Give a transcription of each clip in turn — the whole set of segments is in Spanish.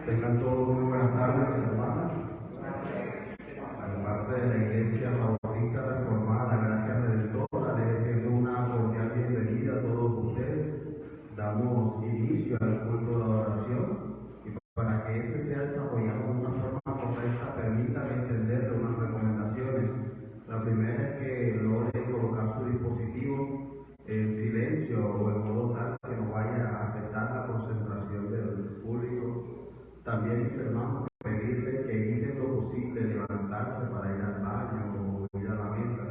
Tengan todos muy buenas tardes, hermanos. De parte de la Iglesia Bautista Reformada, Gracia Redentora, les extiendo una cordial bienvenida a todos ustedes. Damos inicio al culto de la oración y para que este sea desarrollado de una forma correcta, permítanme entenderle unas recomendaciones. La primera es que logre colocar su dispositivo en silencio o en modo tal que no vaya a afectar la concentración del público. También, mis hermanos, pedirle que eviten lo posible levantarse para ir al baño o ir a la mesa.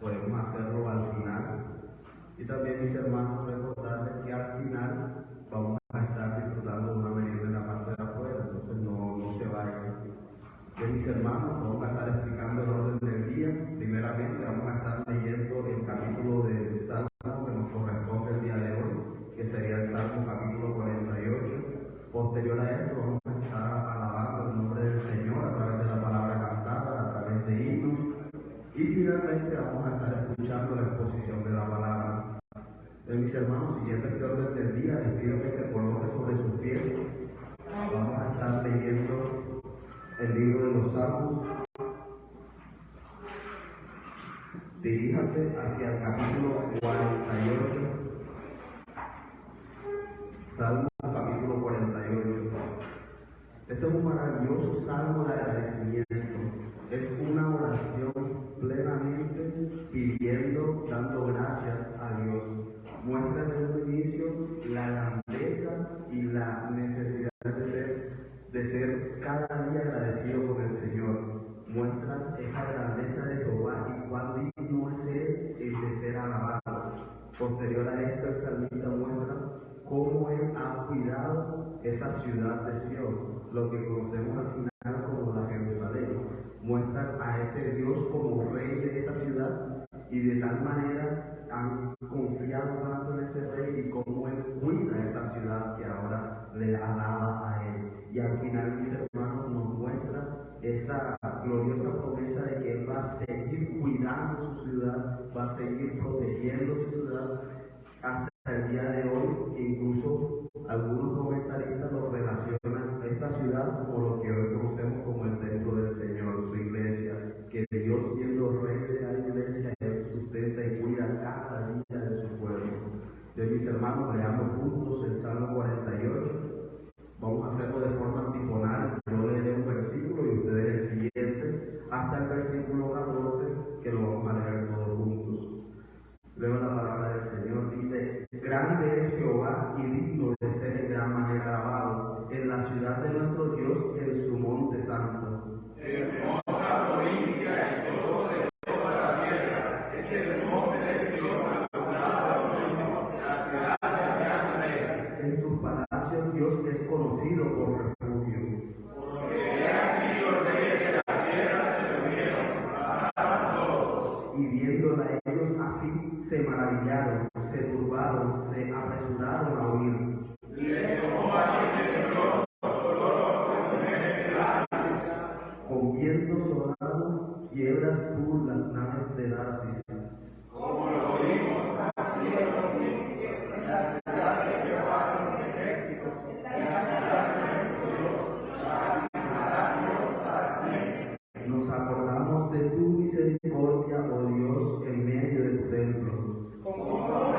Podemos hacerlo al final. Y también, mis hermanos, recordarles que al final vamos a estar disfrutando de una merienda en la parte de afuera, entonces no se vayan. Bien, mis hermanos, vamos a estar explicando el orden del día. Primeramente, vamos a estar leyendo el capítulo de Salmo que nos corresponde el día de hoy, que sería el Salmo capítulo 48. Posterior a esto, vamos a estar alabando el nombre del Señor a través de la palabra cantada, a través de himnos. Y finalmente, vamos a estar escuchando la exposición de la palabra. Mis hermanos, siguiendo este orden del día, les pido que se coloque sobre sus pies. Vamos a estar leyendo el libro de los Salmos. Diríjase hacia el capítulo 48. Salmo capítulo 48. Este es un maravilloso salmo de agradecimiento. Es una oración plenamente pidiendo, dando gracias a Dios. Muestra desde el inicio la grandeza y la necesidad de ser cada día agradecido con el Señor. Muestra esa grandeza de Jehová y cuán digno es Él de ser alabado. Posterior a esto, el salmista muestra cómo Él ha cuidado esa ciudad de Sion, lo que conocemos al final como la Jerusalén. Muestra a ese Dios como rey de esta ciudad y de tal manera han confiado tanto en ese rey y cómo Él cuida esa ciudad que ahora le alaba a Él. Y al final, mis hermanos, nos muestra esa gloriosa promesa de que Él va a seguir cuidando su ciudad, va a seguir protegiendo su ciudad hasta el día de hoy. Incluso algunos comentaristas lo relacionan a esta ciudad como lo que hoy conocemos como el templo del Señor, su iglesia, que Dios, siendo rey de la iglesia, Él sustenta y cuida cada día de su pueblo. De mis hermanos, leamos juntos el Salmo 48. Vamos a hacerlo de forma antifonal. Yo leeré un versículo y ustedes el siguiente, hasta el versículo 14, que lo vamos a leer todos juntos. Luego la palabra del Señor dice: grande es Jehová y digno de ser en gran manera alabado en la ciudad de nuestro Dios, en su monte santo. Hermosa provincia y gozo de toda la tierra, este es el monte de Sion, la ciudad del gran rey. En sus palacios Dios es conocido por refugio. Porque he aquí los reyes de la tierra se reunieron, pasaban todos. Y viéndola ellos así, se maravillaron, se turbaron, se apresuraron a huir. Y les tomó allí el temblor, con vientos sonados, quiebras tú las naves de Tarsis. Como lo oímos, así lo vimos, en la ciudad de Jehová de los ejércitos, en la ciudad de nuestro Dios, la animará Dios para siempre. Nos acordamos de tu misericordia, oh Dios, en medio de tu templo. Como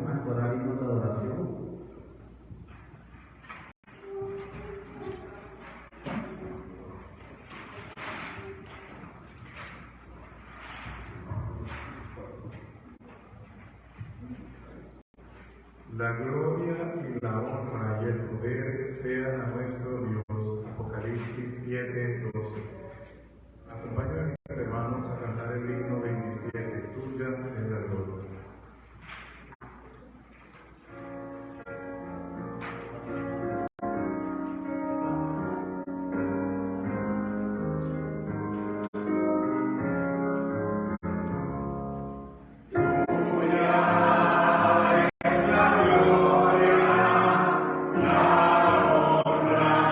a entonar himnos de adoración. La gloria y la honra y el poder sean a nuestro Dios. Apocalipsis 7:12. Acompaña a mis hermanos a cantar el himno 27, tuya es la gloria. La honra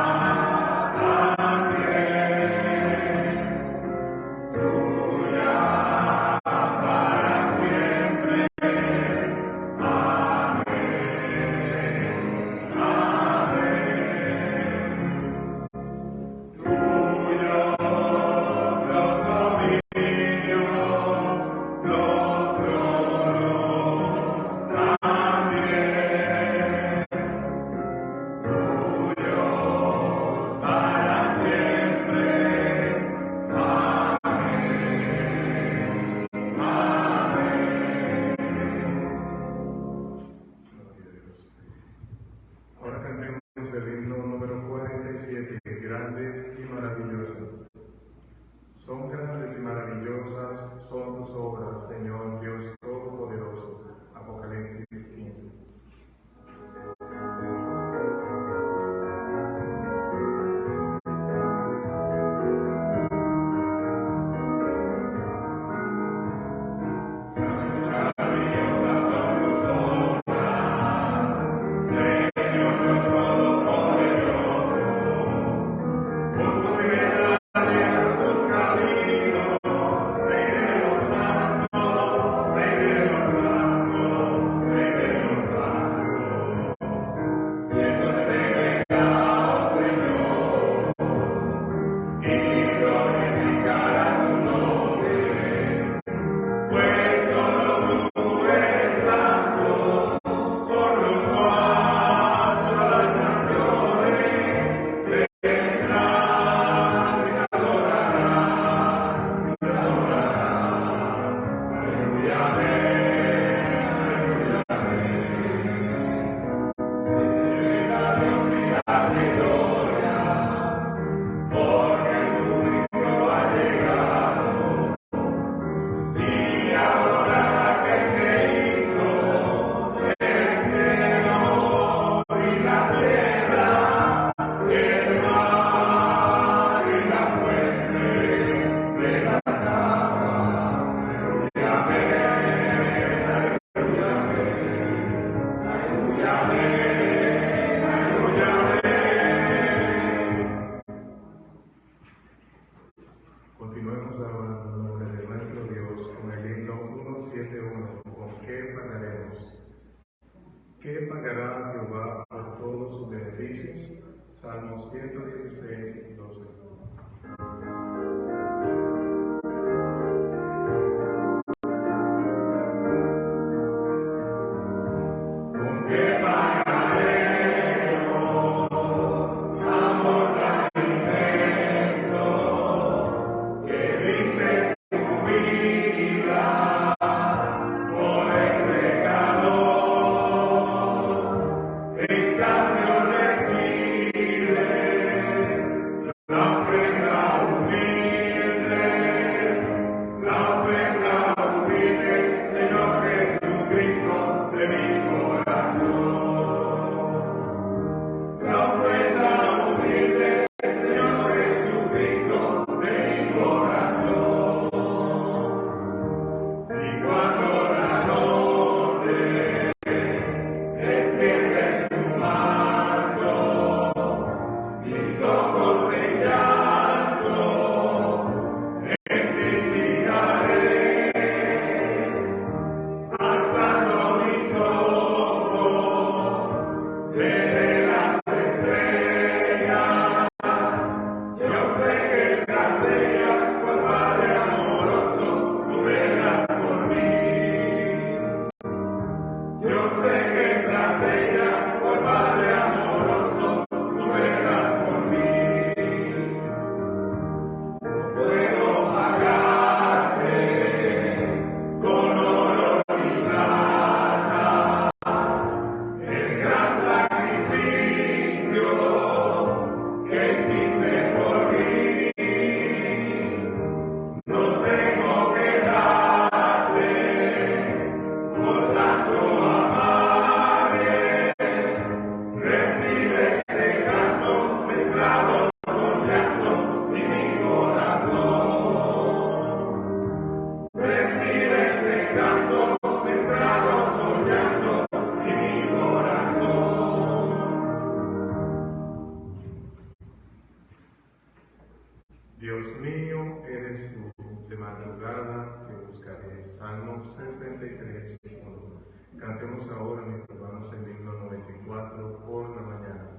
Dios mío, eres tú, de madrugada te buscaré. Salmo 63, 1. Cantemos ahora, mis hermanos, el himno 94 por la mañana.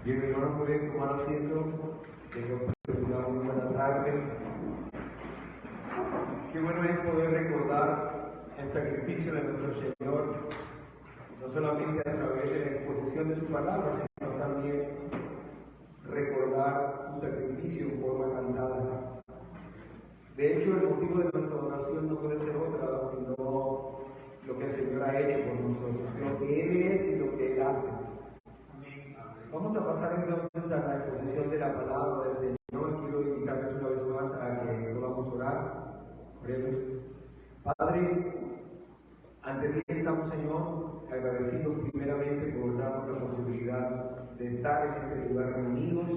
Bien, mi hermano, pueden tomar asiento. Tengo muy buena tarde. Qué bueno es poder recordar el sacrificio de nuestro Señor, no solamente a través de la exposición de su palabra, sino también recordar su sacrificio en forma cantada. De hecho, el motivo de nuestra oración no puede ser otra, sino lo que el Señor ha hecho por nosotros, lo que Él es y lo que Él hace. Vamos a pasar entonces a la exposición de la palabra del Señor. Quiero invitarles una vez más a que podamos orar. Oremos. Padre, ante ti estamos, Señor, agradecidos primeramente por darnos la posibilidad de estar en este lugar reunidos.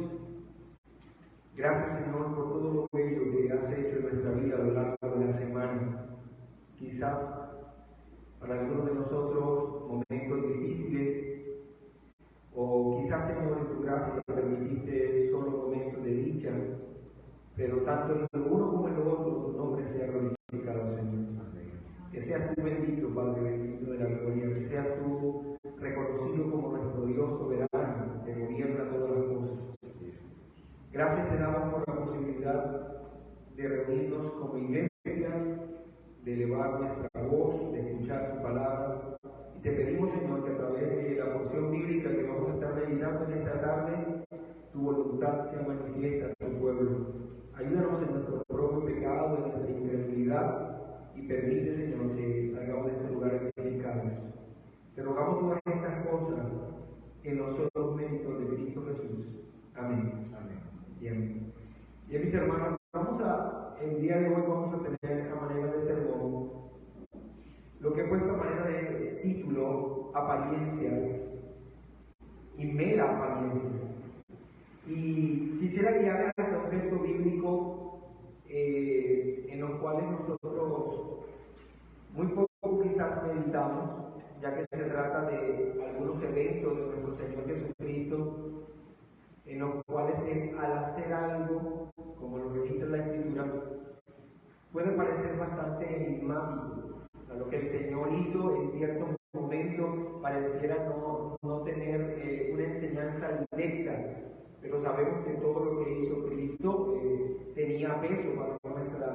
Gracias, Señor, por todo lo bello que has hecho en nuestra vida a lo largo de la semana. Quizás para algunos de nosotros momentos difíciles, o quizás, Señor, en tu gracia permitiste solo momentos de dicha, pero tanto en lo uno como en lo otro tu nombre sea glorificado, Señor. Que seas tú bendito, Padre bendito de la gloria, que seas tú reconocido como nuestro Dios soberano, que gobierna todas las cosas. Gracias te damos por la posibilidad de reunirnos como iglesia, de elevar nuestra voz, de escuchar tu palabra. Y te pedimos, Señor, que a través de la porción bíblica que vamos a estar meditando en esta tarde, tu voluntad sea manifiesta a tu pueblo. Ayúdanos en nuestro propio pecado, en nuestra incredulidad, y permite, Señor, que salgamos de este lugar edificados. Te rogamos todas estas cosas en los solos méritos de Cristo Jesús. Amén. Amén. Bien. Bien, mis hermanos, el día de hoy vamos a tener apariencias y mera apariencia. Y quisiera guiar a este texto bíblico en los cuales nosotros muy poco quizás meditamos, ya que se trata de algunos eventos de nuestro Señor Jesucristo, en los cuales Él, al hacer algo, como lo registra la Escritura, puede parecer bastante enigmático. Lo que el Señor hizo en ciertos momentos pareciera no tener una enseñanza directa, pero sabemos que todo lo que hizo Cristo tenía peso para nuestra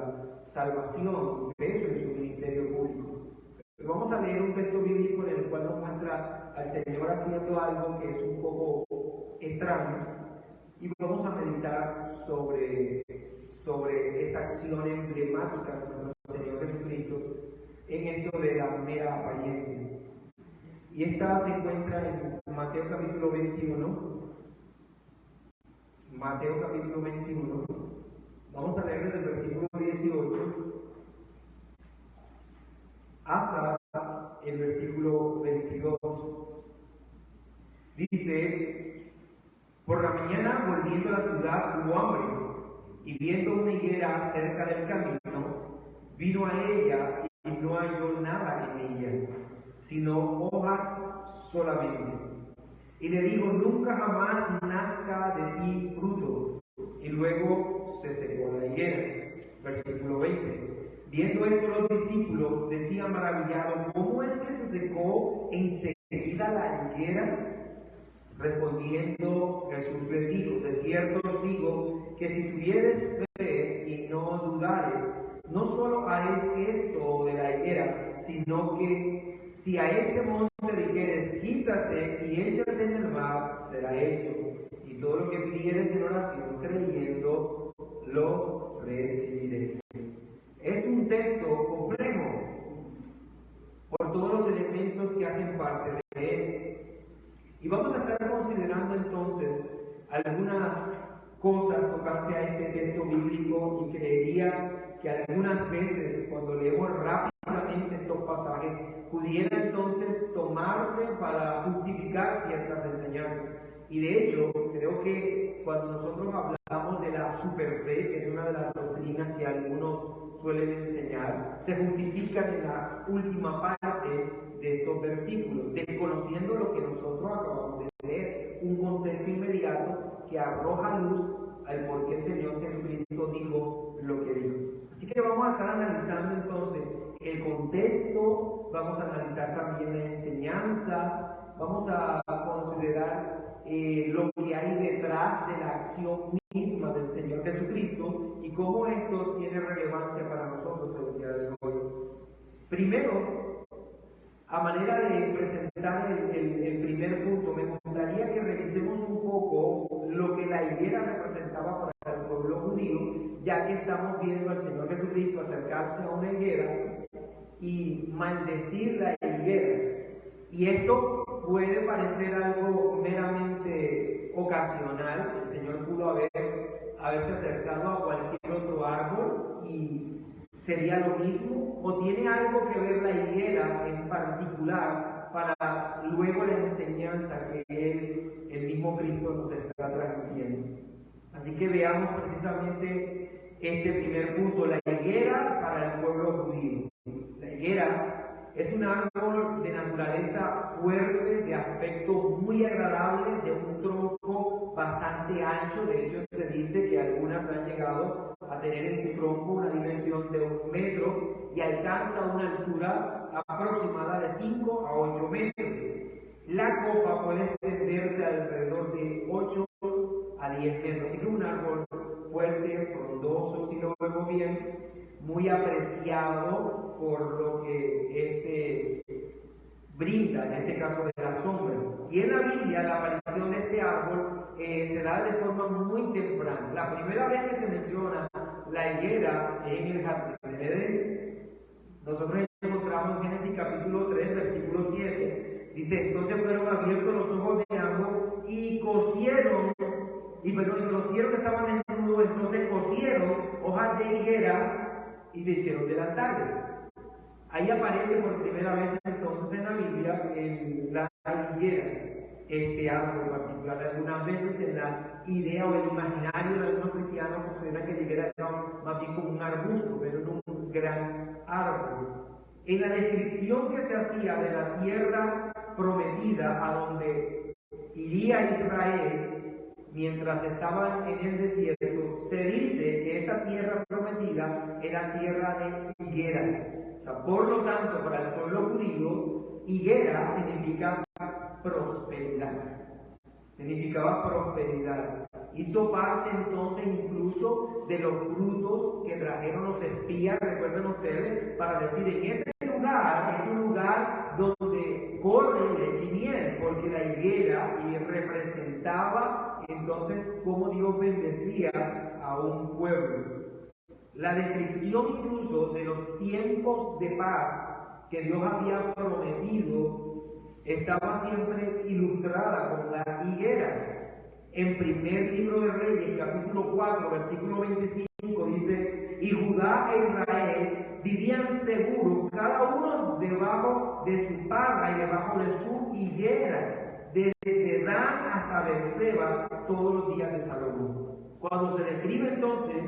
salvación y peso en su ministerio público. Pero vamos a leer un texto bíblico en el cual nos muestra al Señor haciendo algo que es un poco extraño y vamos a meditar sobre esa acción emblemática de nuestro Señor Jesucristo en esto de la mera apariencia. Y esta se encuentra en Mateo capítulo 21. Mateo capítulo 21. Vamos a leer desde el versículo 18 hasta el versículo 22. Dice: por la mañana, volviendo a la ciudad, hubo hambre, y viendo una higuera cerca del camino, vino a ella y no halló nada en ella, sino hojas solamente. Y le dijo: nunca jamás nazca de ti fruto. Y luego se secó la higuera. Versículo 20. Viendo esto los discípulos decían maravillados: ¿cómo es que se secó enseguida la higuera? Respondiendo Jesús les dijo: de cierto os digo que si tuvieres fe y no dudares, no solo haréis esto de la higuera, sino que si a este monte dijeres: quítate y échate en el mar, será hecho. Y todo lo que pidieres en oración creyendo, lo recibiréis. Es un texto complejo por todos los elementos que hacen parte de él. Y vamos a estar considerando entonces algunas cosas tocante a este texto bíblico, y creería que algunas veces cuando leemos rápidamente estos pasajes pudiera entonces tomarse para justificar ciertas enseñanzas. Y de hecho, creo que cuando nosotros hablamos de la superfe, que es una de las doctrinas que algunos suelen enseñar, se justifican en la última parte de estos versículos, desconociendo lo que nosotros acabamos de leer, un contexto inmediato que arroja luz al por qué el Señor Jesucristo dijo lo que dijo. Así que vamos a estar analizando entonces el contexto, vamos a analizar también la enseñanza, vamos a considerar lo que hay detrás de la acción misma del Señor Jesucristo y cómo esto tiene relevancia para nosotros el día de hoy. Primero, a manera de presentar el primer punto, me gustaría que revisemos un poco lo que la higuera representaba para el pueblo judío, ya que estamos viendo al Señor Jesucristo acercarse a una higuera y maldecir la higuera. Y esto puede parecer algo meramente ocasional. El Señor pudo haberse acercado a cualquier otro árbol y sería lo mismo, o tiene algo que ver la higuera en particular para luego la enseñanza que el mismo Cristo nos está transmitiendo. Así que veamos precisamente este primer punto, la higuera para el pueblo judío. La higuera es un árbol de naturaleza fuerte, de aspecto muy agradable, de un tronco bastante ancho. De hecho, se dice que algunas han llegado a tener en su tronco una dimensión de 1 metro y alcanza una altura aproximada de 5 a 8 metros. La copa puede extenderse alrededor de 8 a 10 metros. Así que un árbol fuerte, frondoso, si lo vemos bien, muy apreciado por lo que brinda, en este caso de la sombra. Y en la Biblia la aparición de este árbol se da de forma muy temprana. La primera vez que se menciona la higuera en el jardín de Edén, nosotros encontramos en Génesis capítulo 3, versículo 7, dice: entonces fueron abiertos los ojos de ambos y conocieron que estaban desnudos, entonces cosieron hojas de higuera y se hicieron delantales. Ahí aparece por primera vez entonces en la Biblia la higuera, este árbol en particular. Algunas veces en la idea o el imaginario de algunos cristianos consideran que la higuera era más bien como un arbusto, pero no un gran árbol. En la descripción que se hacía de la tierra prometida a donde iría Israel mientras estaban en el desierto, se dice que esa tierra prometida era tierra de higueras. O sea, por lo tanto, para el pueblo judío, higuera significa prosperidad. Significaba prosperidad. Hizo parte entonces incluso de los frutos que trajeron los espías, recuerden ustedes, para decir, en ese lugar es un lugar donde corre leche y miel, porque la higuera representaba entonces cómo Dios bendecía a un pueblo. La descripción incluso de los tiempos de paz que Dios había prometido estaba siempre ilustrada con la higuera. En primer libro de Reyes, capítulo 4, versículo 25, dice: y Judá e Israel vivían seguros, cada uno debajo de su parra y debajo de su higuera, desde Dan hasta Beerseba, todos los días de Salomón. Cuando se describe entonces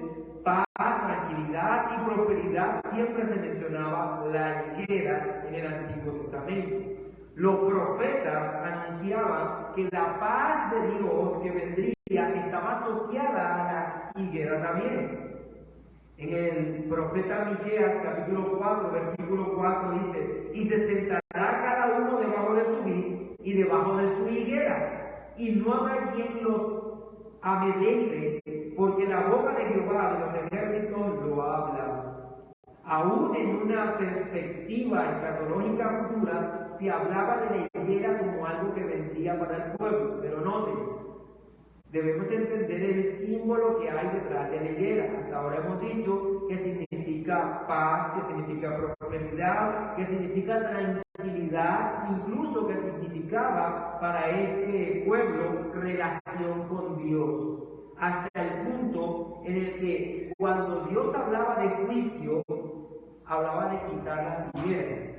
paz, tranquilidad y prosperidad, siempre se mencionaba la higuera en el Antiguo Testamento. Los profetas anunciaban que la paz de Dios que vendría estaba asociada a la higuera también. En el profeta Miqueas, capítulo 4, versículo 4, dice: y se sentará cada uno debajo de su vid y debajo de su higuera, y no habrá quien los amedrente, porque la boca de Jehová de los ejércitos lo habla. Aún en una perspectiva escatológica futura, se hablaba de la higuera como algo que vendría para el pueblo. Pero noten, debemos entender el símbolo que hay detrás de la higuera. Hasta ahora hemos dicho que significa paz, que significa prosperidad, que significa tranquilidad, incluso que significaba para este pueblo relación con Dios. Hasta el punto en el que cuando Dios hablaba de juicio, hablaba de quitar las higueras.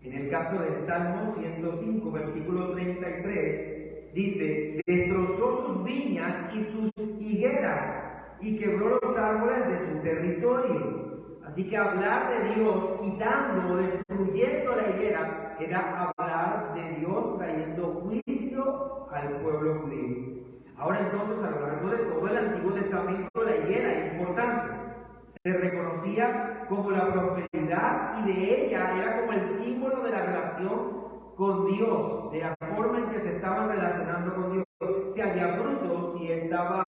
En el caso del Salmo 105, versículo 33, dice: destrozó sus viñas y sus higueras, y quebró los árboles de su territorio. Así que hablar de Dios quitando o destruyendo la higuera era hablar de Dios trayendo juicio al pueblo judío. Ahora entonces, a lo largo de todo el Antiguo Testamento, la higuera es importante. Se reconocía como la prosperidad y de ella era como el símbolo de la relación con Dios, de la forma en que se estaban relacionando con Dios. Si había frutos, si estaba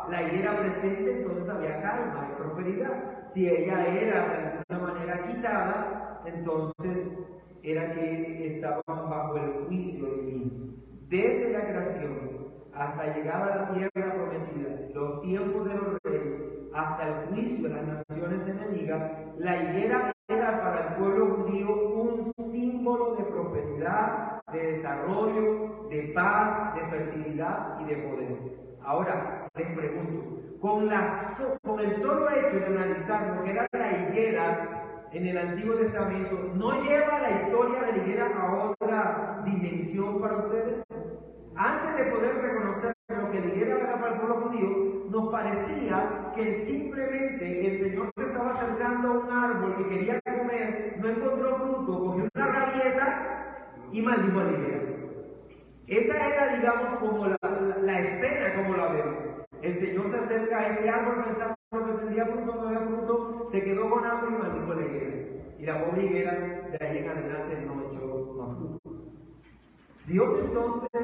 la higuera presente, entonces había calma y prosperidad. Si ella era de alguna manera quitada, entonces era que estaban bajo el juicio divino. Desde la creación hasta llegar a la tierra prometida, los tiempos de los reyes, hasta el juicio de las naciones enemigas, la higuera era para el pueblo judío un símbolo de prosperidad, de desarrollo, de paz, de fertilidad y de poder. Ahora, les pregunto, con el solo hecho de analizar lo que era la higuera en el Antiguo Testamento, ¿no lleva la historia de la higuera a otra dimensión para ustedes? Antes de poder reconocer lo que la higuera era para el pueblo judío, nos parecía que simplemente el Señor se estaba acercando a un árbol que quería comer, no encontró fruto, cogió una rabieta y maldijo a la higuera. Esa era, digamos, como la escena como la vemos. El Señor se acerca a este árbol pensando que tendría fruto, no había fruto, se quedó con hambre y maldijo a la higuera. Y la pobre higuera de ahí en adelante no echó más fruto. Dios entonces,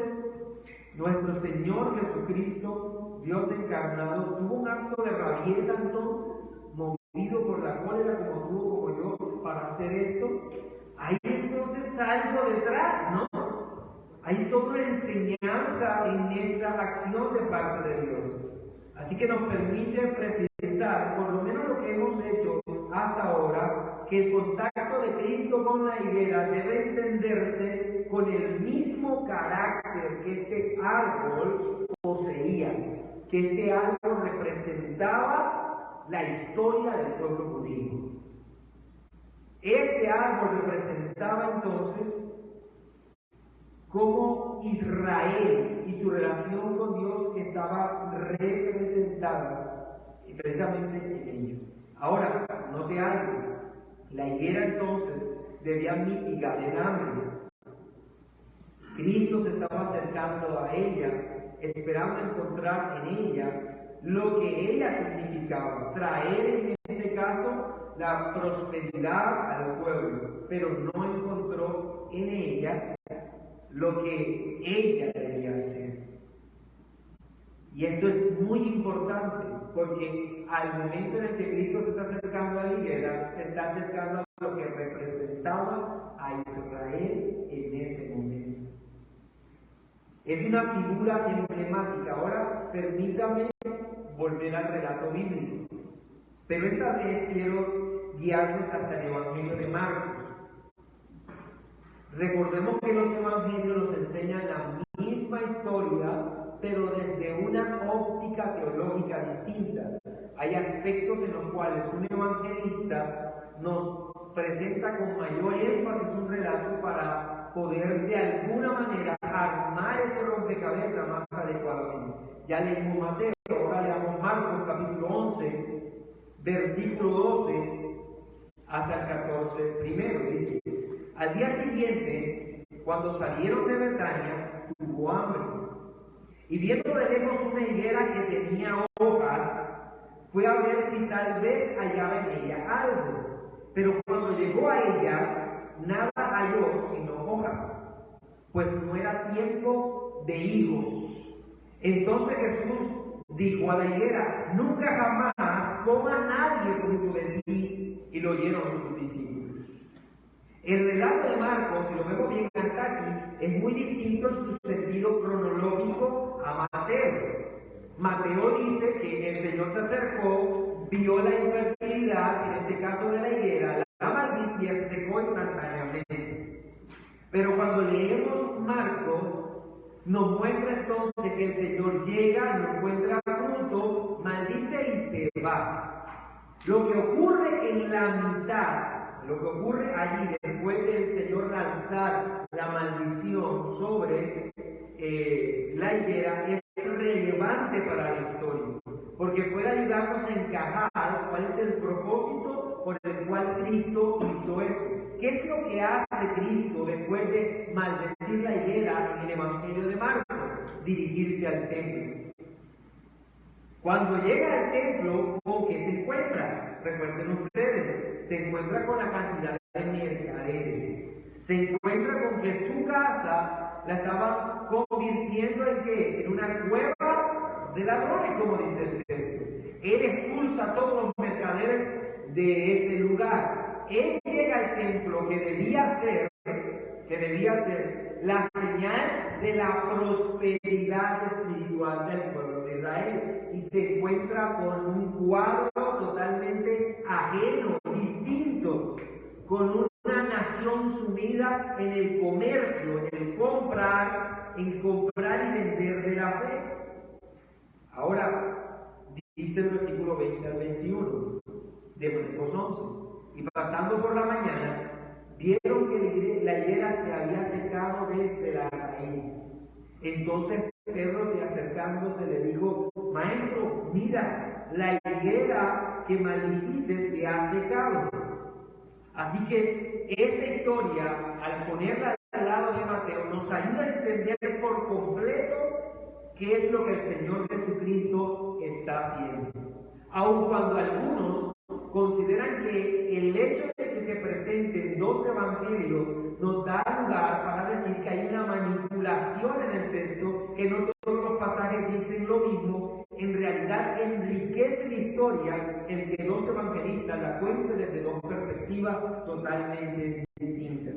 nuestro Señor Jesucristo, Dios encarnado, tuvo un acto de rabieta entonces, movido por la cólera como tú, como yo, para hacer esto. Hay entonces algo detrás, ¿no? Hay toda una enseñanza en esta acción de parte de Dios. Así que nos permite precisar, por lo menos lo que hemos hecho hasta ahora, que el contacto de Cristo con la higuera debe entenderse con el mismo carácter que este árbol poseía, que este árbol representaba la historia del pueblo judío. Este árbol representaba entonces cómo Israel y su relación con Dios estaba representada precisamente en ello. Ahora, note algo, la higuera entonces debía mitigar el hambre. Cristo se estaba acercando a ella, esperando encontrar en ella lo que ella significaba, traer en este caso la prosperidad al pueblo, pero no encontró en ella lo que ella debía hacer. Y esto es muy importante, porque al momento en el que Cristo se está acercando a la higuera, se está acercando a lo que representaba a Israel en ese momento. Es una figura emblemática. Ahora, permítame volver al relato bíblico, pero esta vez quiero guiarnos hasta el Evangelio de Marcos. Recordemos que los evangelios nos enseñan la misma historia, pero desde una óptica teológica distinta. Hay aspectos en los cuales un evangelista nos presenta con mayor énfasis un relato para poder de alguna manera armar ese rompecabezas más adecuadamente. Ya leímos Mateo, ahora leamos Marcos capítulo 11, versículo 12 hasta el 14 primero. Dice: al día siguiente, cuando salieron de Betania, tuvo hambre. Y viendo de lejos una higuera que tenía hojas, fue a ver si tal vez hallaba en ella algo. Pero cuando llegó a ella, nada halló sino hojas, pues no era tiempo de higos. Entonces Jesús dijo a la higuera: nunca jamás coma nadie fruto de ti. Y lo oyeron sus discípulos. El relato de Marcos, si lo vemos bien hasta aquí, es muy distinto en su sentido cronológico a Mateo. Mateo dice que el Señor se acercó, vio la infertilidad, en este caso de la higuera, la maldición se secó instantáneamente. Pero cuando leemos Marcos, nos muestra entonces que el Señor llega, no encuentra fruto, maldice y se va. Lo que ocurre en la mitad, lo que ocurre allí después del Señor lanzar la maldición sobre la higuera es relevante para la historia, porque puede ayudarnos a encajar cuál es el propósito por el cual Cristo hizo eso. ¿Qué es lo que hace Cristo después de maldecir la higuera en el Evangelio de Marcos? Dirigirse al templo. Cuando llega al templo, ¿con qué se encuentra? Recuerden ustedes, se encuentra con la cantidad de mercaderes. Se encuentra con que su casa la estaban convirtiendo en ¿qué? En una cueva de ladrones, como dice el texto. Él expulsa a todos los mercaderes de ese lugar. Él llega al templo que debía ser la señal de la prosperidad espiritual del pueblo de Israel, y se encuentra con un cuadro totalmente ajeno, distinto, con una nación sumida en el comercio, en comprar y vender de la fe. Ahora, dice el versículo 20 al 21 de Marcos 11, y pasando por la mañana, vieron que la higuera se había secado desde la raíz. Entonces Pedro, acercándose, le dijo: Maestro, mira, la higuera que maldijiste se ha secado. Así que esta historia, al ponerla al lado de Mateo, nos ayuda a entender por completo qué es lo que el Señor Jesucristo está haciendo. Aun cuando algunos consideran que el hecho de que se presenten dos evangelios nos da lugar para decir que hay una manipulación en el texto, que no todos los pasajes dicen lo mismo, en realidad enriquece la historia el que dos evangelistas la cuenten desde dos perspectivas totalmente distintas.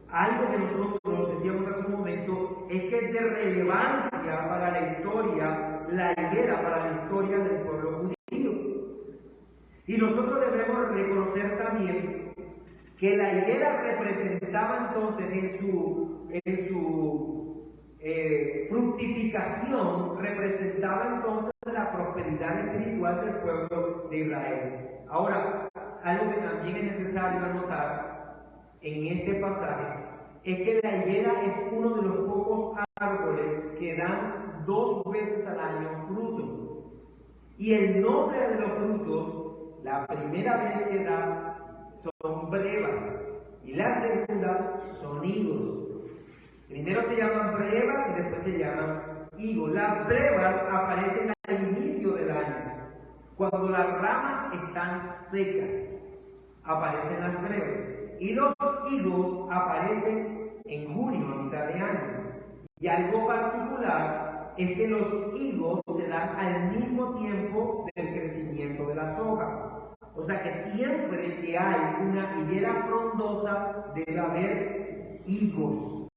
Algo que nosotros decíamos hace un momento es que es de relevancia para la historia, la higuera para la historia del pueblo judío. Y nosotros debemos reconocer también que la higuera representaba entonces en su fructificación, representaba entonces la prosperidad espiritual del pueblo de Israel. Ahora, algo que también es necesario anotar en este pasaje es que la higuera es uno de los pocos árboles que dan 2 veces al año fruto. Y el nombre de los frutos, la primera vez que da, son brevas, y la segunda son higos. Primero se llaman brevas y después se llaman higos. Las brevas aparecen al inicio del año. Cuando las ramas están secas, aparecen las brevas. Y los higos aparecen en junio, a mitad de año. Y algo particular es que los higos se dan al mismo tiempo del crecimiento de las hojas. O sea que siempre que hay una higuera frondosa debe haber higos.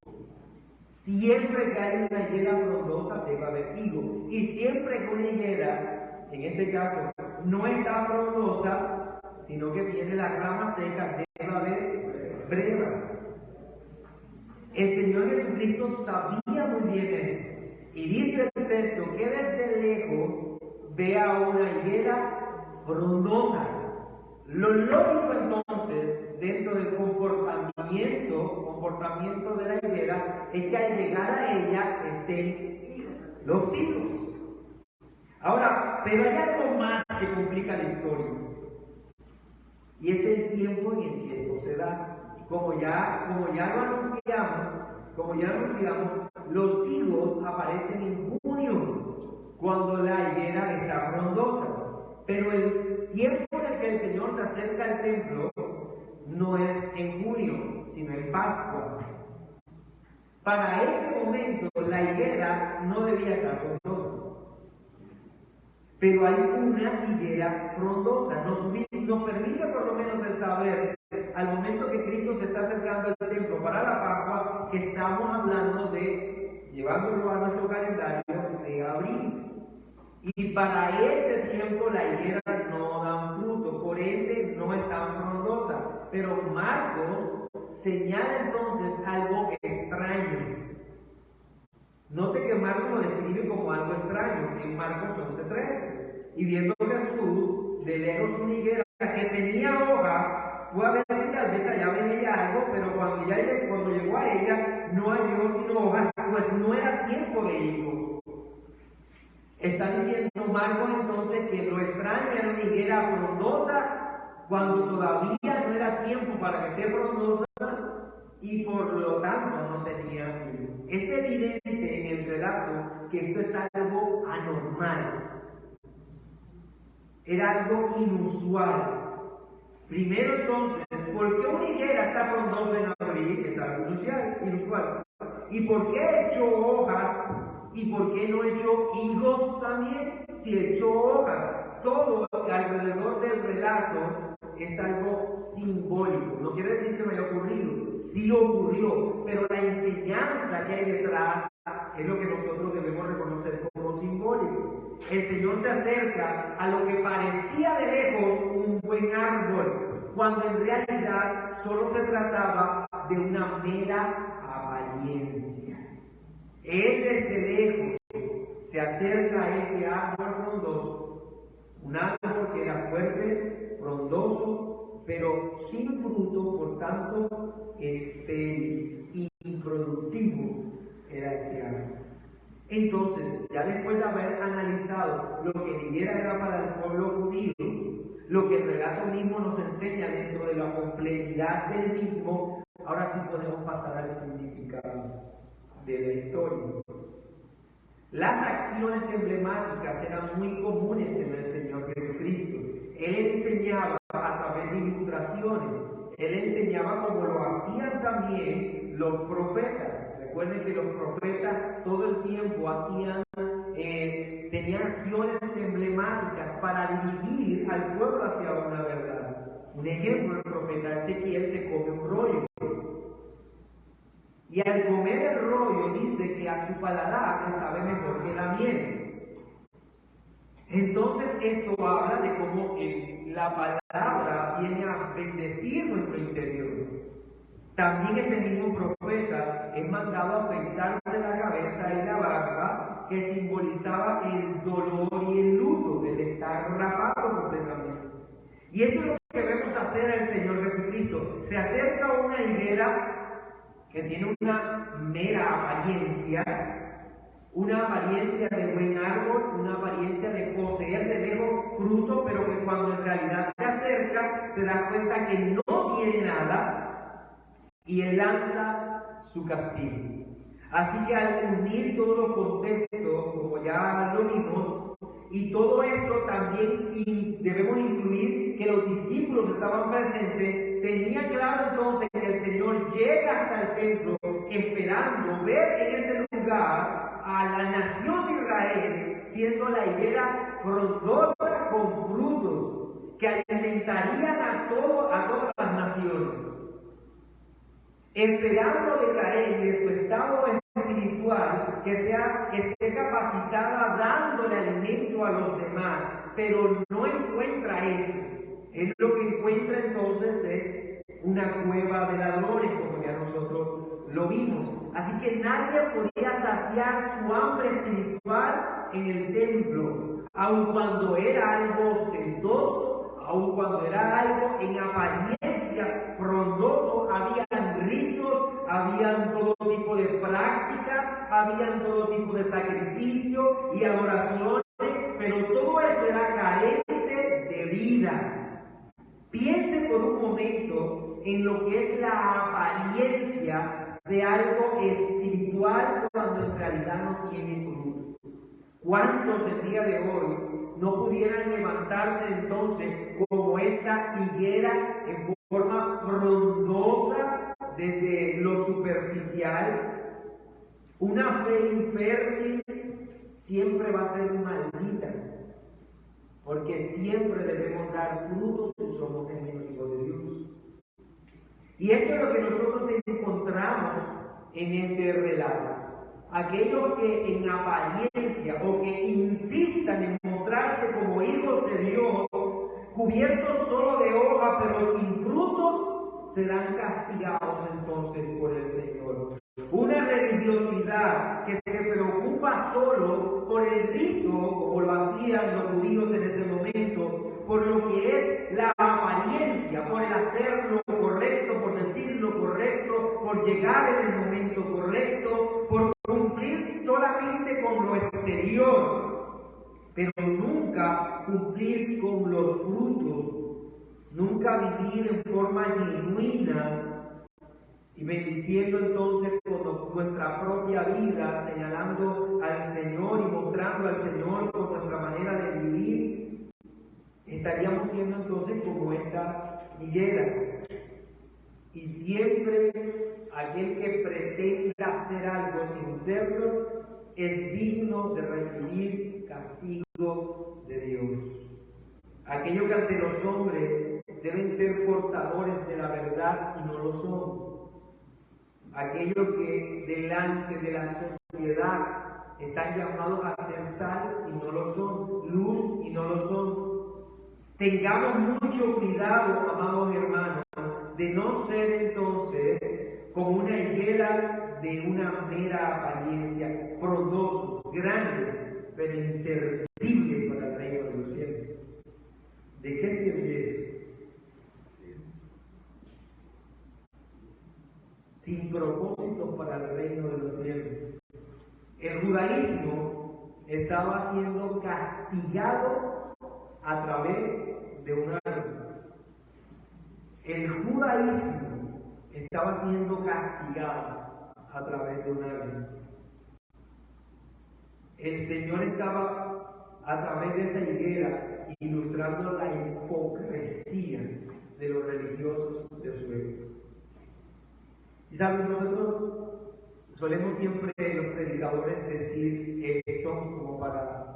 Siempre que hay una higuera frondosa debe haber higos. Y siempre que una higuera, en este caso, no está frondosa, sino que tiene las ramas secas, debe haber brevas. El Señor Jesucristo sabía muy bien esto. Y dice el texto que desde lejos ve a una higuera frondosa. Lo lógico entonces, dentro del comportamiento de la higuera, es que al llegar a ella estén los higos. Ahora, pero hay algo más que complica la historia. Y es el tiempo en el que esto se da. Como ya lo anunciamos, los higos aparecen en junio, cuando la higuera está frondosa. Pero el tiempo en el que el Señor se acerca al templo no es en junio, sino en Pascua. Para este momento, la higuera no debía estar frondosa. Pero hay una higuera frondosa. Nos permite por lo menos el saber, al momento que Cristo se está acercando al templo para la Pascua, que estamos hablando de, llevándolo a nuestro calendario, de abril. Y para este tiempo la higuera no dan fruto, por ende no están frondosas. Pero Marcos señala entonces algo extraño. Note que Marcos lo describe como algo extraño en Marcos 11:13. Y viendo Jesús de lejos una higuera que tenía hoja, fue a ver si tal vez allá venía algo, pero cuando llegó a ella no halló sino hojas, pues no era tiempo de higo. Está diciendo Marcos entonces que lo extraño era una higuera frondosa cuando todavía no era tiempo para que esté frondosa y por lo tanto no tenía higo. Es evidente en el relato que esto es algo anormal. Era algo inusual. Primero entonces, ¿por qué una higuera está frondosa en abril? Es algo inusual. ¿Y por qué echó hojas? ¿Y por qué no echó higos también? Si echó hojas, todo alrededor del relato es algo simbólico. No quiere decir que no haya ocurrido, sí ocurrió, pero la enseñanza que hay detrás es lo que nosotros debemos reconocer como simbólico. El Señor se acerca a lo que parecía de lejos un buen árbol, cuando en realidad solo se trataba de una mera apariencia. Él desde lejos se acerca a este árbol frondoso, un árbol que era fuerte, frondoso, pero sin fruto, por tanto, estéril, improductivo era este árbol. Entonces, ya después de haber analizado lo que la higuera era para el pueblo judío, lo que el relato mismo nos enseña dentro de la complejidad del mismo, ahora sí podemos pasar al significado de la historia. Las acciones emblemáticas eran muy comunes en el Señor Jesucristo. Él enseñaba a través de ilustraciones. Él enseñaba como lo hacían también los profetas. Recuerden que los profetas todo el tiempo tenían acciones emblemáticas para dirigir al pueblo hacia una verdad. Un ejemplo, el profeta Ezequiel se come un rollo. Y al comer el rollo dice que a su paladar le sabe mejor que la miel. Entonces esto habla de cómo la palabra viene a bendecir nuestro interior. También este mismo profeta es mandado a afeitarse la cabeza y la barba, que simbolizaba el dolor y el luto, el estar rapado completamente. Y esto es lo que vemos se acerca a una higuera que tiene una mera apariencia, una apariencia de buen árbol, una apariencia de poseer de lejos fruto, pero que cuando en realidad se acerca, se da cuenta que no tiene nada, y él lanza su castigo. Así que al unir todos los contextos, como ya lo vimos, y todo esto también debemos incluir que los discípulos estaban presentes, tenía claro entonces que el Señor llega hasta el templo esperando ver en ese lugar a la nación de Israel siendo la higuera frondosa con frutos que alimentarían a todas las naciones. Esperando de Israel y de su estado espiritual que esté capacitada dándole alimento a los demás, pero no encuentra eso. Él lo que encuentra entonces es una cueva de ladrones, como ya nosotros lo vimos. Así que nadie podía saciar su hambre espiritual en el templo, aun cuando era algo ostentoso, aun cuando era algo en apariencia frondoso. Habían ritos, habían todo tipo de prácticas, habían todo tipo de sacrificio y adoraciones, pero todo eso era carente de vida. Piense por un momento en lo que es la apariencia de algo espiritual cuando en realidad no tiene fruto. ¿Cuántos el día de hoy no pudieran levantarse entonces como esta higuera en forma frondosa desde lo superficial? Una fe infértil siempre va a ser maldita, porque siempre debemos dar frutos si somos enemigos de Dios. Y esto es lo que nosotros encontramos en este relato. Aquellos que en apariencia o que insistan en mostrarse como hijos de Dios, cubiertos solo de hoja pero sin frutos, serán castigados entonces por el Señor. Una religiosidad que se preocupa solo por el rito, como lo hacían los judíos en ese momento, por lo que es la apariencia, por el hacer lo correcto, por decir lo correcto, por llegar en el momento correcto, por cumplir solamente con lo exterior, pero nunca cumplir con los frutos, nunca vivir en forma genuina y bendiciendo entonces con nuestra propia vida, señalando al Señor y mostrando al Señor con nuestra manera de vivir, estaríamos siendo entonces como esta higuera. Y siempre aquel que pretenda hacer algo sin serlo es digno de recibir castigo de Dios. Aquellos que ante los hombres deben ser portadores de la verdad y no lo son. Aquellos que delante de la sociedad están llamados a ser sal y no lo son, luz y no lo son. Tengamos mucho cuidado, amados hermanos, de no ser entonces como una higuera de una mera apariencia, frondosos, grandes, pero inservibles para el reino de los cielos. ¿De qué sirve eso? Sin propósito para el reino de los cielos. El judaísmo estaba siendo castigado a través de un árbol. El judaísmo estaba siendo castigado a través de un árbol. El Señor estaba a través de esa higuera ilustrando la hipocresía de los religiosos de su época. Y saben, nosotros solemos siempre los predicadores decir esto como para,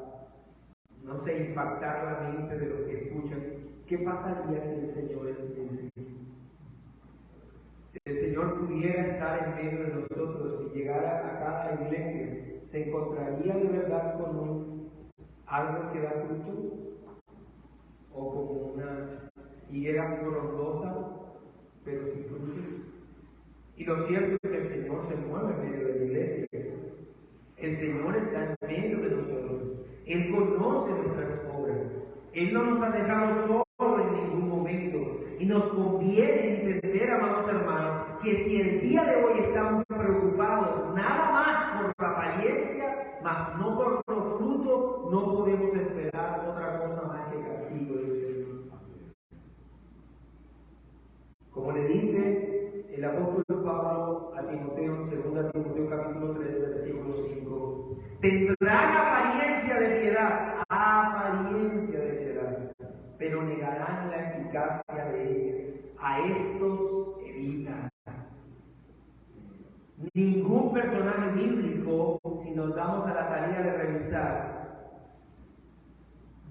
no sé, impactar la mente de los que escuchan. ¿Qué pasaría si el Señor estuviese aquí? Si el Señor pudiera estar en medio de nosotros y llegara a cada iglesia, ¿se encontraría de verdad con un árbol que da fruto? ¿O como una higuera frondosa, pero sin fruto? Y lo cierto es que el Señor se mueve en medio de la iglesia. El Señor está en medio de nosotros. Él conoce nuestras obras. Él no nos ha dejado solos en ningún momento. Y nos conviene entender entender, amados hermanos, que si el día de hoy estamos preocupados nada más por la apariencia, mas no por los frutos, no podemos esperar otra cosa más que castigo del Señor. Como le dice el apóstol Pablo a Timoteo, en 2 Timoteo capítulo 3, versículo 5, tendrán apariencia de piedad, pero negarán la eficacia de ella. A estos evita. Ningún personaje bíblico, si nos damos a la tarea de revisar,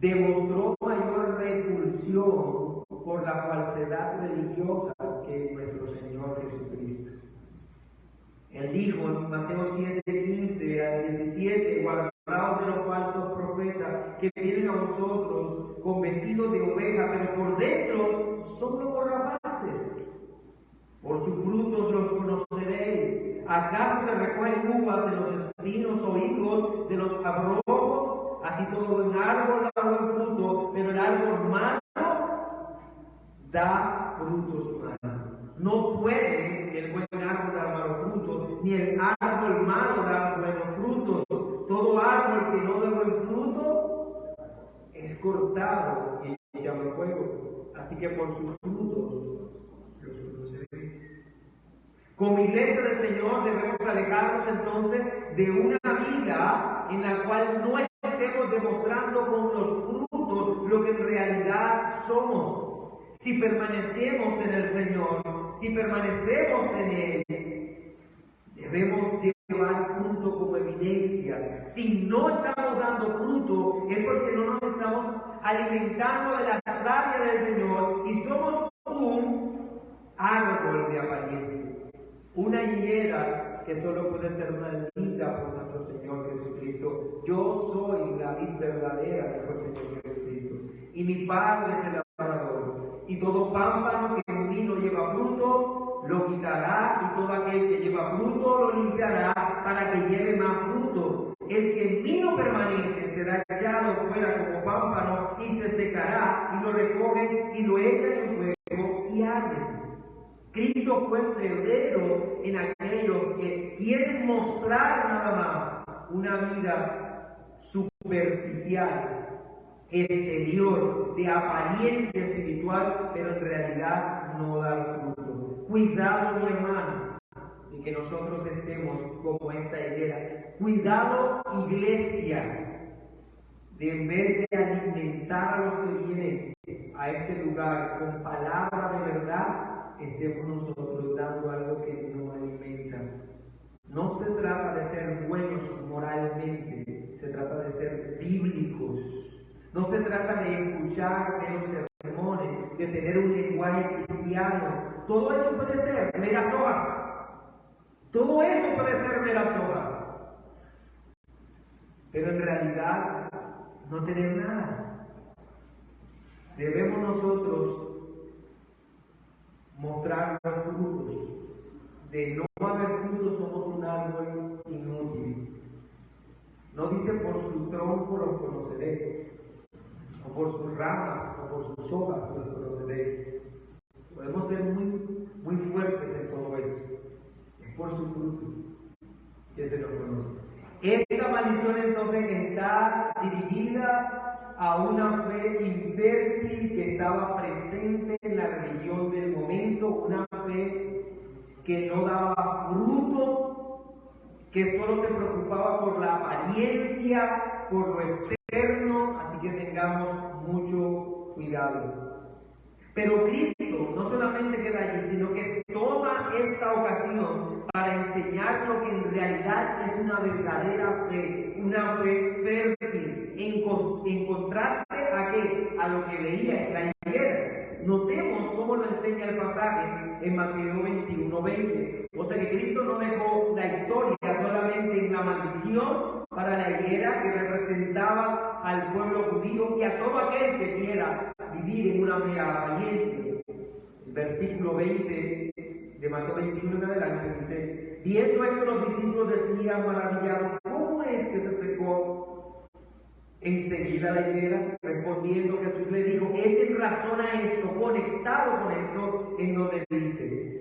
demostró mayor repulsión por la falsedad religiosa que nuestro Señor Jesucristo. Él dijo en Mateo 7:15 al 17, guardaos de los falsos profetas que vienen a vosotros con vestidos de oveja, pero por dentro son lobos rapaces. Por sus frutos los conoceréis. ¿Acaso se recogen uvas de los espinos o higos de los abrojos? Así todo buen árbol da buen fruto, pero el árbol malo da frutos malos. No puede el buen árbol dar malos frutos, ni el árbol malo dar buenos frutos. Todo árbol que no da buen fruto es cortado y echado al fuego. Así que por sus frutos los conoceréis. Como iglesia del Señor debemos alejarnos entonces de una vida en la cual no estemos demostrando con los frutos lo que en realidad somos. Si permanecemos en el Señor, si permanecemos en Él, debemos llevar fruto como evidencia. Si no estamos dando fruto, es porque no nos estamos alimentando de la savia del Señor y somos un árbol de apariencia. Una higuera que solo puede ser maldita por nuestro Señor Jesucristo. Yo soy la vid verdadera, dijo el Señor Jesucristo, y mi Padre es el labrador. Y todo pámpano que en mí no lleva fruto, lo quitará, y todo aquel que lleva fruto lo limpiará para que lleve más fruto. El que en mí no permanece será echado fuera como pámpano y se secará, y lo recogen y lo echan en fuego y arden. Cristo fue severo en aquellos que quieren mostrar nada más una vida superficial, exterior, de apariencia espiritual, pero en realidad no dar fruto. Cuidado, mi hermano, de que nosotros estemos como esta higuera. Cuidado, iglesia, de en vez de alimentar a los que vienen a este lugar con palabra de verdad, estemos nosotros dando algo que no alimenta. No se trata de ser buenos moralmente, se trata de ser bíblicos. No se trata de escuchar meros sermones, de tener un lenguaje cristiano. Todo eso puede ser meras hojas. Todo eso puede ser meras hojas. Pero en realidad no tener nada. Debemos nosotros mostrar los frutos. De no haber frutos somos un árbol inútil. No dice por su tronco los conoceréis, o por sus ramas, o por sus hojas los conoceréis. Podemos ser muy fuertes en todo eso. Es por su fruto que se los conoce. Esta maldición entonces está dirigida a una fe infértil que estaba presente en la religión del momento, una fe que no daba fruto, que solo se preocupaba por la apariencia, por lo externo, así que tengamos mucho cuidado. Pero Cristo no solamente queda allí, sino que toma esta ocasión para enseñar lo que en realidad es una verdadera fe, una fe fértil, en contraste a ¿qué? A lo que veía en la higuera. Notemos cómo lo enseña el pasaje en Mateo 21:20. O sea que Cristo no dejó la historia solamente en la maldición para la higuera que representaba al pueblo judío y a todo aquel que quiera vivir en una mera apariencia. El versículo 20 de Mateo 21 en adelante dice: viendo esto los discípulos decían maravillados, ¿cómo es que se secó enseguida la higuera? Respondiendo Jesús le dijo: es en razón a esto, conectado con esto, en donde dice: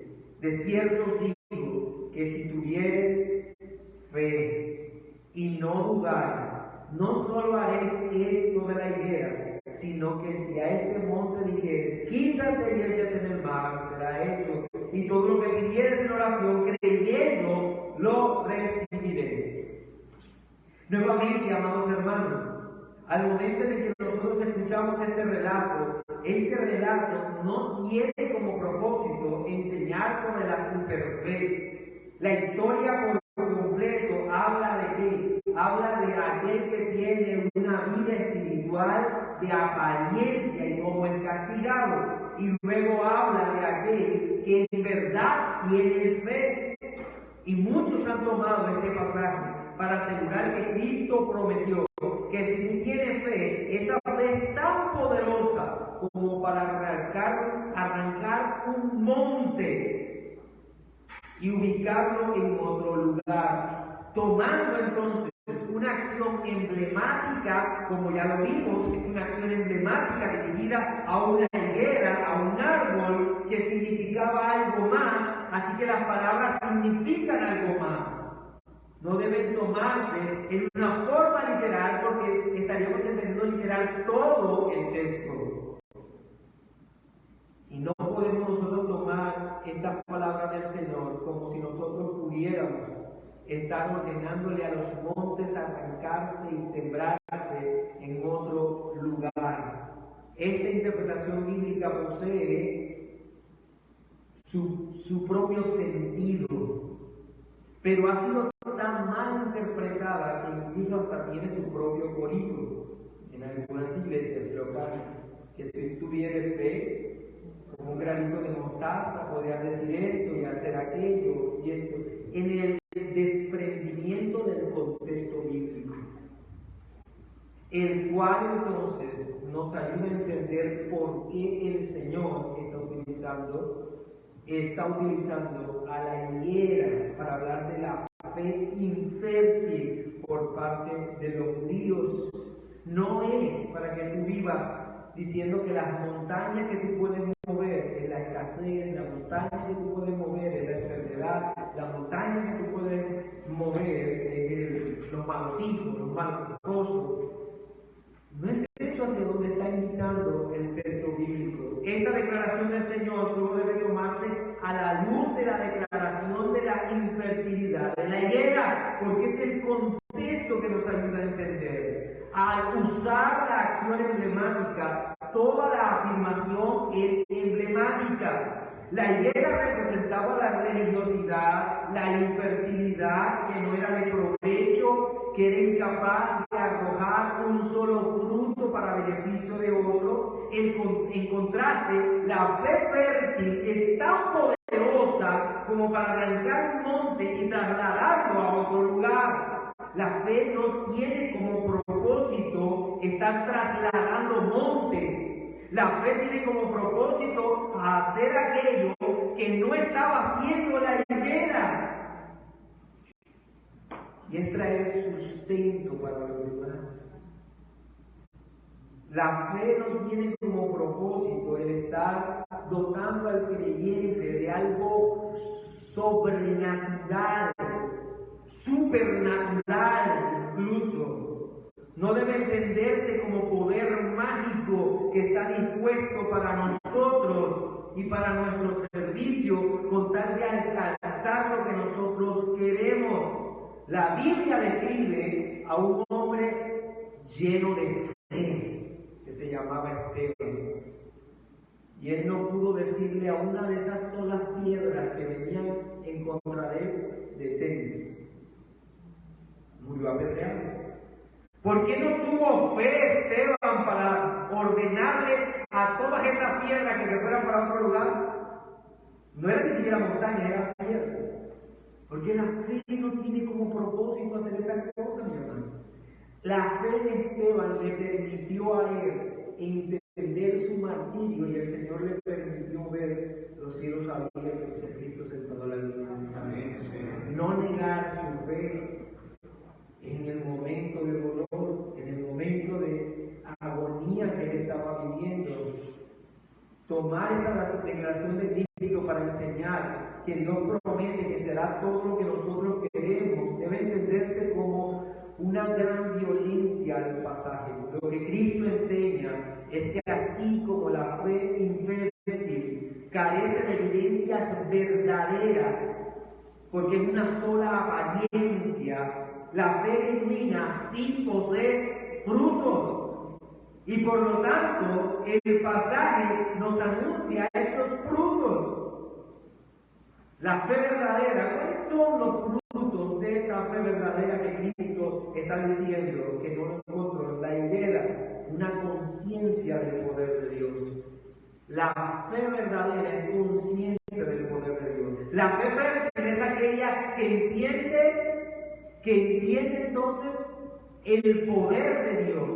esto de la higuera, sino que si a este monte dijeres, quítate y échate en el mar, será hecho. Y todo lo que pidieres en oración, creyendo, lo recibiréis. Nuevamente, amados hermanos, al momento en que nosotros escuchamos este relato no tiene como propósito enseñar sobre la superfe. La historia por completo habla de qué? Habla de aquel que tiene una vida espiritual de apariencia y como es castigado. Y luego habla de aquel que en verdad tiene fe. Y muchos han tomado este pasaje para asegurar que Cristo prometió que si tú tienes fe, esa fe es tan poderosa como para arrancar un monte y ubicarlo en otro lugar, tomando entonces una acción emblemática, como ya lo vimos, es una acción emblemática dirigida a una higuera, a un árbol que significaba algo más, así que las palabras significan algo más. No deben tomarse en una forma literal porque estaríamos entendiendo literal todo el texto. Y no podemos nosotros tomar estas palabras del Señor como si nosotros pudiéramos estar ordenándole a los montes arrancarse y sembrarse en otro lugar. Esta interpretación bíblica posee su propio sentido, pero ha sido tan mal interpretada que incluso hasta tiene su propio corito en algunas iglesias locales, que si tuvieras fe, como un granito de mostaza, podrías decir esto y hacer aquello y esto, en el desprendimiento del contexto bíblico, el cual entonces nos ayuda a entender por qué el Señor está utilizando a la higuera para hablar de la fe infértil por parte de los judíos. No es para que tú vivas diciendo que las montañas que tú puedes mover es la escasez, la montaña que tú puedes mover es la enfermedad, la montaña que tú puedes mover es los malos hijos, los malos esposos. No es eso hacia donde está invitando el texto bíblico. Esta declaración del Señor solo debe tomarse a la luz de la declaración de la infertilidad de la higuera, porque es el contexto que nos ayuda a entender. Al usar la acción emblemática, toda la afirmación es emblemática. La higuera representaba la religiosidad, la infertilidad, que no era de provecho, que era incapaz de arrojar un solo fruto para beneficio de otro. En contraste, la fe fértil es tan poderosa como para arrancar un monte y trasladarlo a otro lugar. La fe no tiene como propósito estar trasladando montes. La fe tiene como propósito hacer aquello que no estaba haciendo la higuera, y es traer sustento para los demás. La fe no tiene como propósito el estar dotando al creyente de algo sobrenatural, supernatural incluso. No debe entenderse como poder mágico que está dispuesto para nosotros y para nuestro servicio con tal de alcanzar lo que nosotros queremos. La Biblia describe a un hombre lleno de fe, que se llamaba Esteban. Y él no pudo decirle a una de esas solas piedras que venían en contra de él, detente. Murió apedreado. ¿Por qué no tuvo fe Esteban para ordenarle a todas esas piedras que se fueran para otro lugar? No era ni siquiera montaña, eran piedras. Porque la fe no tiene como propósito hacer esas cosas, mi hermano. La fe de Esteban le permitió a él entender su martirio, y el Señor le permitió ver los cielos abiertos y Cristo sentado a la diestra. No negar su fe en el momento de dolor, en el momento de agonía que él estaba viviendo. Tomar esta declaración de Cristo para enseñar que Dios promete que será todo lo que nosotros queremos, debe entenderse como una gran violencia al pasaje. Lo que Cristo enseña es que así como la fe infértil carece de evidencias verdaderas, porque es una sola apariencia, la fe genuina sí posee frutos. Y por lo tanto, el pasaje nos anuncia esos frutos. La fe verdadera, ¿cuáles son los frutos de esa fe verdadera que Cristo está diciendo que no nosotros la idea, una conciencia del poder de Dios? La fe verdadera es consciente del poder de Dios. La fe verdadera es aquella que entiende entonces el poder de Dios.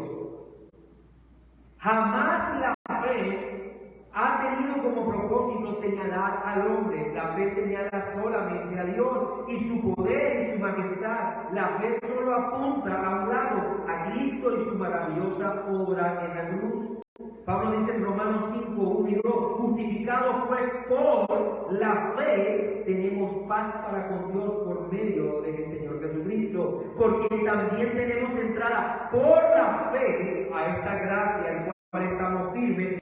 Jamás la fe ha tenido como propósito señalar al hombre. La fe señala solamente a Dios y su poder y su majestad. La fe solo apunta a un lado, a Cristo y su maravillosa obra en la cruz. Pablo dice en Romanos 5, 1 y 2, justificados pues por la fe, tenemos paz para con Dios por medio del Señor Jesucristo, porque también tenemos entrada por la fe a esta gracia, en la cual estamos firmes.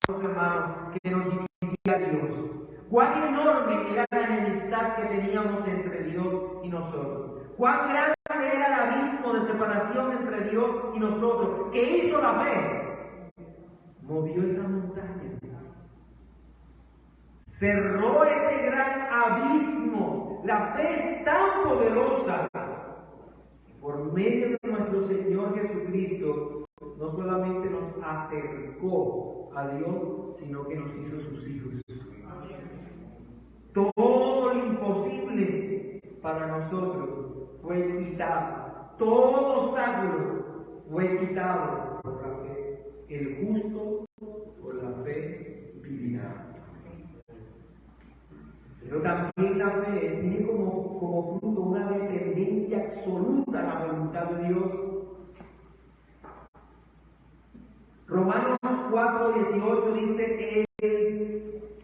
Hermanos, que nos dirigía a Dios. Cuán enorme era la enemistad que teníamos entre Dios y nosotros. Cuán grande era el abismo de separación entre Dios y nosotros. ¿Qué hizo la fe? Movió esa montaña. Cerró ese gran abismo. La fe es tan poderosa. Por medio de nuestro Señor Jesucristo, no solamente nos acercó a Dios, sino que nos hizo sus hijos. Todo lo imposible para nosotros fue quitado. Todo obstáculo fue quitado por la fe. El justo por la fe vivirá. Pero también la fe tiene como fruto una dependencia absoluta a la voluntad de Dios. Romanos 4:18 dice que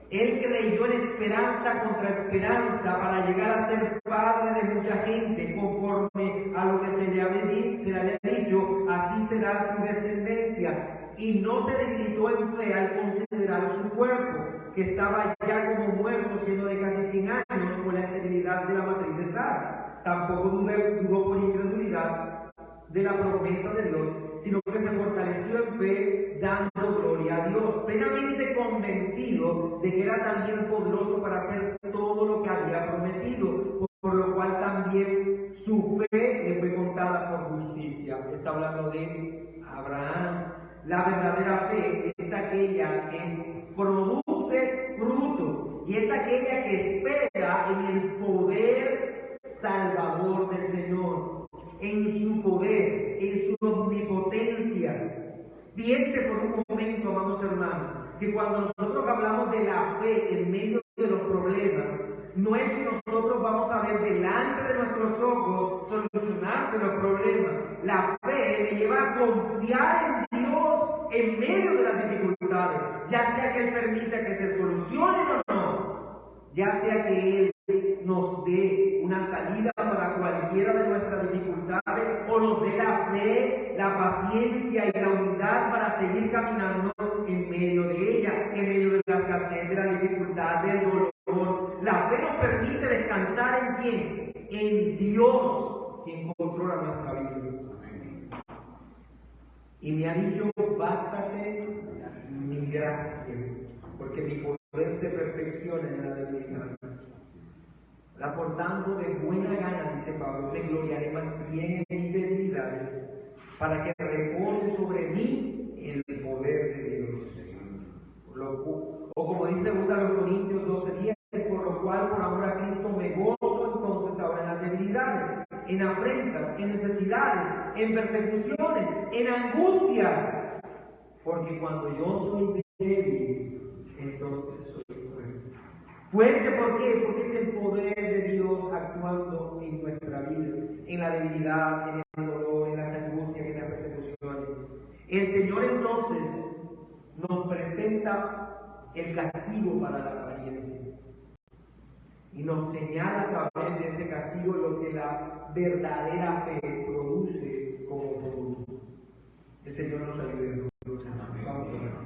él creyó en esperanza contra esperanza para llegar a ser padre de mucha gente, conforme a lo que se le había dicho, así será tu descendencia. Y no se debilitó en fe al considerar su cuerpo, que estaba ya como muerto, siendo de casi 100 años, por la esterilidad de la matriz de Sara. Tampoco dudó por incredulidad de la promesa de Dios, sino que se fortaleció en fe, dando gloria a Dios, plenamente convencido de que era también poderoso para hacer todo lo que había prometido, por lo cual también su fe le fue contada por justicia. Está hablando de Abraham. La verdadera fe es aquella que produce fruto y es aquella que espera en el poder salvador del Señor, en su poder, en su omnipotencia. Piense por un momento, amados hermanos, que cuando nosotros hablamos de la fe en medio de los problemas, no es que nosotros vamos a ver delante de nuestros ojos solucionarse los problemas. La fe me lleva a confiar en Dios en medio de las dificultades, ya sea que Él permita que se solucionen o no, ya sea que Él nos dé una salida para cualquiera de nuestras dificultades o nos dé la fe, la paciencia y la humildad para seguir caminando en medio de ella, en medio de la escasez, de la dificultad, del dolor. La fe nos permite descansar ¿en quién? En Dios, quien controla nuestra vida. Y me ha dicho, bástate mi gracia, porque mi poder se perfecciona en la debilidad. Por tanto, de buena gana, dice Pablo, me gloriaré más bien en mis debilidades, para que repose sobre mí el poder de Dios. O como dice 2 Corintios 12:10, por lo cual, por amor a Cristo, me gozo entonces ahora en las debilidades, en afrentas, en necesidades, en persecuciones, en angustias, porque cuando yo soy débil, entonces soy fuerte. Fuerte, ¿por qué? Porque es el poder de Dios actuando en nuestra vida, en la debilidad, en el dolor, en las angustias, en la persecución. representa el castigo para la apariencia. Y nos señala a través de ese castigo lo que la verdadera fe produce como fruto. El Señor nos ayude. Vamos a orar.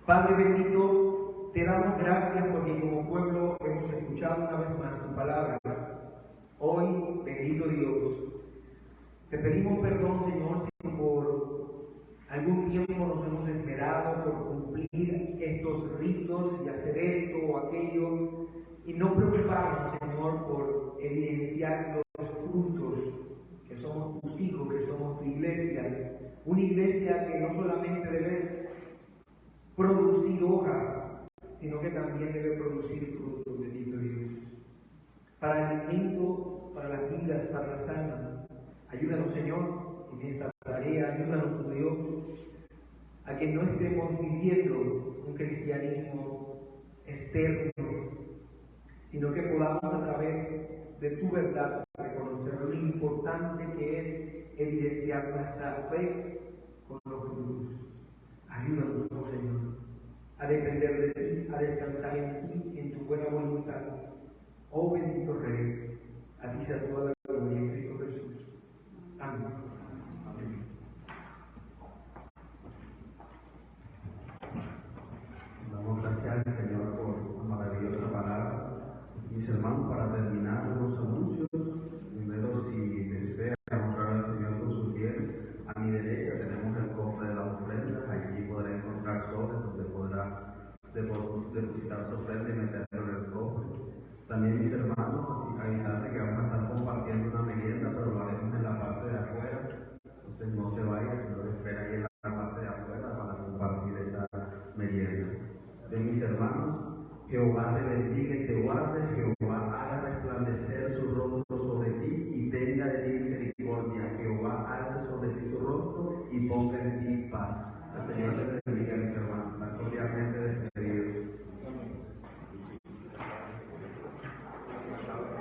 Padre bendito, te damos gracias porque como pueblo hemos escuchado una vez más tu palabra. Hoy, bendito Dios, te pedimos perdón, Señor, si por algún tiempo nos hemos esmerado por cumplir estos ritos y hacer esto o aquello, y no preocuparnos, Señor, por evidenciar los frutos, que somos tus hijos, que somos tu iglesia, una iglesia que no solamente debe producir hojas, sino que también debe producir frutos, bendito Dios. Para el alimento, para las vidas, para las almas. Ayúdanos, Señor, en esta tarea, ayúdanos, Dios, a que no estemos viviendo un cristianismo externo, sino que podamos a través de tu verdad reconocer lo importante que es evidenciar nuestra fe con los frutos. Ayúdanos, oh Señor, a depender de ti, a descansar en ti, en tu buena voluntad. Oh bendito Rey, a ti sea toda la gloria en Cristo Jesús. Amén. Amén. Damos gracias al Señor por una maravillosa palabra. Mis hermanos, para terminar los anuncios, primero, si desea honrar al Señor con sus bienes, a mi derecha tenemos el cofre de las ofrendas. Allí podrá encontrar sobres donde podrá depositar su ofrenda y meterlo en el cofre. También, mis hermanos, avisarles que vamos a estar compartiendo una merienda, pero lo haremos en la parte de afuera. Entonces no se vayan, sino espera ahí en la parte de afuera para compartir esa merienda. De mis hermanos, Jehová te bendiga y te guarde, Jehová haga resplandecer su rostro sobre ti y tenga de ti misericordia. Jehová alce sobre ti su rostro y ponga en ti paz. El Señor te bendiga.